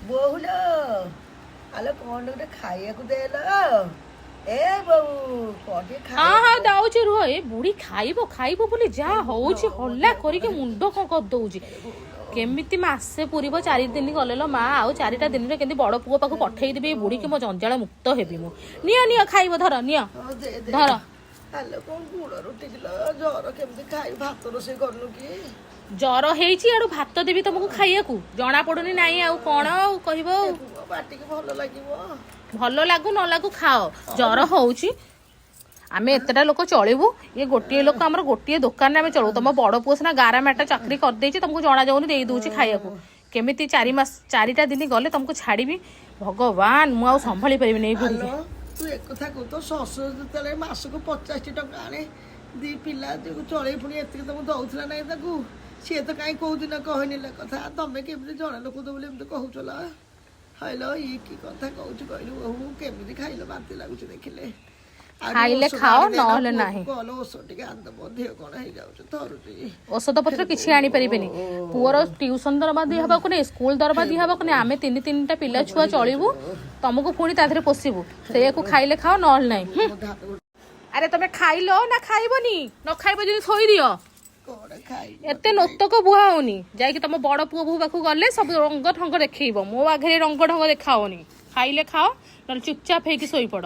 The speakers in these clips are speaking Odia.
ବୋଉ ଲୋ ଆଲୋ କଣ ଗୋଟେ ଖାଇବାକୁ ଦେଲ ଏ ବୋଉ କଣ ଟିକେ ହଁ ହଁ ଦଉଛି ରୁହ। ଏ ବୁଢୀ ଖାଇବ ଖାଇବ ବୋଲି ଯାହା ହଉଛି ହଲ୍ଲା କରିକି ମୁଣ୍ଡ କଣ କରିଦଉଛି। କେମିତି ମାସେ ପୁରିବ 4 ଦିନ ଗଲେ ଲ ମା, ଆଉ 4ଟା ଦିନରେ କେମିତି ବଡ ପୁଅ ପାଖକୁ ପଠେଇଦେବି ଏ ବୁଢୀକି ମୋ ଜଞ୍ଜାଳ ମୁକ୍ତ ହେବି ମୁଁ। ନିଅ ନିଅ ଖାଇବ, ଧର ନିଅ ଧର। ଆଲୋ କଣ ଗୁଡ ରୁଟି କିଲୋ, ଜର କେମିତି ଖାଇ ଭାତ ରୋଷେଇ କରୁନୁ କି? ଜର ହେଇଛି ଆଡୁ ଭାତ ଦେବି ତମକୁ ଖାଇବାକୁ, ଜଣା ପଡୁନି ନାଇଁ ଆଉ କଣ ଆଉ କହିବ। ପାଟିକି ଭଲ ଲାଗିବ। ଭଲ ଲାଗୁ ନ ଲାଗୁ ଖାଅ, ଜର ହଉଛି। ଆମେ ଏତେଟା ଲୋକ ଚଳିବୁ, ଇଏ ଗୋଟିଏ ଲୋକ, ଆମର ଗୋଟିଏ ଦୋକାନରେ ଆମେ ଚଳୁ। ତମ ବଡ ପୁଅ ସିନା ଗାରାମାଟା ଚାକିରି କରିଦେଇଛି, ତମକୁ ଜଣା ଯାଉନି ଦେଇ ଦଉଛି ଖାଇବାକୁ। କେମିତି 4ଟା ଦିନ ଗଲେ ତମକୁ ଛାଡିବି ଭଗବାନ, ମୁଁ ଆଉ ସମ୍ଭାଳି ପାରିବିନି ଏଇ ବୁଢୀକି। ତୁ ଏକଥା କହୁ, ତୋ ଶ୍ୱଶୁର ଯେତେବେଳେ ମାସକୁ 85 ଟଙ୍କା ଆଣେ, 2 ପିଲା ଚଳେଇ ପୁଣି ଏତିକି ତମକୁ ଦଉଥିଲା ନାଇଁ ତାକୁ? ସିଏ ତ କାହିଁ କୋଉଦିନ କହିନି କଥା, ତମେ କେମିତି ଜଣେ ଲୋକ ତ ବୋଲି ଏମିତି କହୁଚଲ? ହାଇଲୋ ଇଏ କି କଥା କହୁଛୁ କହିଲୁ? ବୋହୁ କେମିତି ଖାଇଲ, ବାନ୍ତି ଲାଗୁଛି ଦେଖିଲେ। ଖାଇଲେ ଖାଅ ନହେଲେ ନାହିଁ। ଔଷଧ ପତ୍ର କିଛି ଆଣିପାରିବେନି। ପୁଅର ଟ୍ୟୁସନ ଦରମା ଦିଆ ହବାକୁ ନାହିଁ, ସ୍କୁଲ ଦରମା ଦିଆ ହବାକୁ ନାହିଁ। ଆମେ 3-3ଟା ପିଲା ଛୁଆ ଚଳିବୁ, ତମକୁ ପୁଣି ତା ଦେହରେ ପୋଷିବୁ। ସେଇଆକୁ ଖାଇଲେ ଖାଅ ନହେଲେ ନାହିଁ। ଆରେ ତମେ ଖାଇଲ ନା ଖାଇବନି? ନ ଖାଇବ ଯଦି ଥୋଇଦିଅ। ଏତେ ନୋତକ ବୁହା ହଉନି। ଯାଇକି ତମ ବଡ ପୁଅ ବୋହୁ ପାଖକୁ ଗଲେ ସବୁ ରଙ୍ଗ ଢଙ୍ଗ ଦେଖେଇବ, ମୋ ଆଗରେ ରଙ୍ଗ ଢଙ୍ଗ ଦେଖାଅନି। ଖାଇଲେ ଖାଅ ନହେଲେ ଚୁପଚାପ ହେଇକି ଶୋଇପଡ।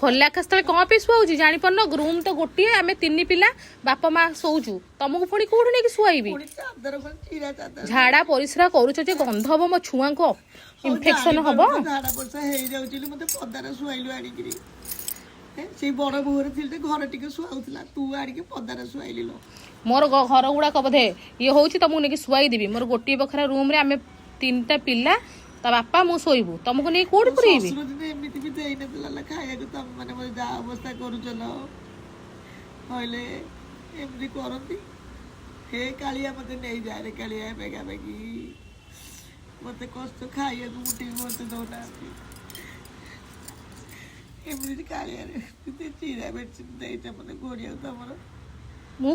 ଖୋଲା ଆକାଶ ତଳେ କଣ ପାଇଁ ଶୁଆଉଛି ଜାଣିପାରୁନ? ରୁମ ତ ଗୋଟିଏ, ଆମେ 3 ପିଲା ବାପା ମା ଶୋଉଛୁ। ତମକୁ ପୁଣି କୋଉଠୁ ନେଇକି ଶୁଆଇବି? ଝାଡା ପରିସ୍ରା କରୁଛ ଯେ ଗନ୍ଧ ହବ, ମୋ ଛୁଆଙ୍କୁ ଇନଫେକ୍ସନ ହବ। ଝାଡା ପରିସ୍ରା ହେଇଯାଉଛି, ମତେ ପଦାରେ ଶୁଆଇଲୁ ଆଣିକିରି। ସେଇ ବଡ ବୋହୂରେ ଥିଲେ ଘର ଟିକେ ଶୁଆଉଥିଲା, ତୁ ଆଣିକି ପଦାରେ ଶୁଆଇଲିଲ। ମୋର ଘର ଗୁଡାକ ବୋଧେ ଇଏ ହଉଛି, ତମକୁ ନେଇକି ଶୁଆଇଦେବି। ମୋର ଗୋଟିଏ ବଖରା ରୁମରେ ଆମେ 3ଟା ପିଲା, ତା ବାପା ମୁଁ ଶୋଇବୁ। ତମକୁ ନେଇ କୋଉଠି ପୁରେଇବି? ଏମିତି ବି ଦେଇନଥିଲା ଖାଇବାକୁ, ତମେ ମାନେ ଯାହା ଅବସ୍ଥା କରୁଛ କହିଲେ ଏମିତି କରନ୍ତି। ହେ କାଳିଆ ମତେ ନେଇଯାରେ, କାଳିଆ ବେଗା ବେଗି ମତେ କଷ୍ଟ ଖାଇବାକୁ ମୁଠିକି ମତେ ଦଉନାହାନ୍ତି। ଏମିତି କାଳିଆରେ ଚିରା ମେଡିସିନ ଦେଇଛ ମତେ ଘୋଡ଼ିଆକୁ ତମର। ମୁଁ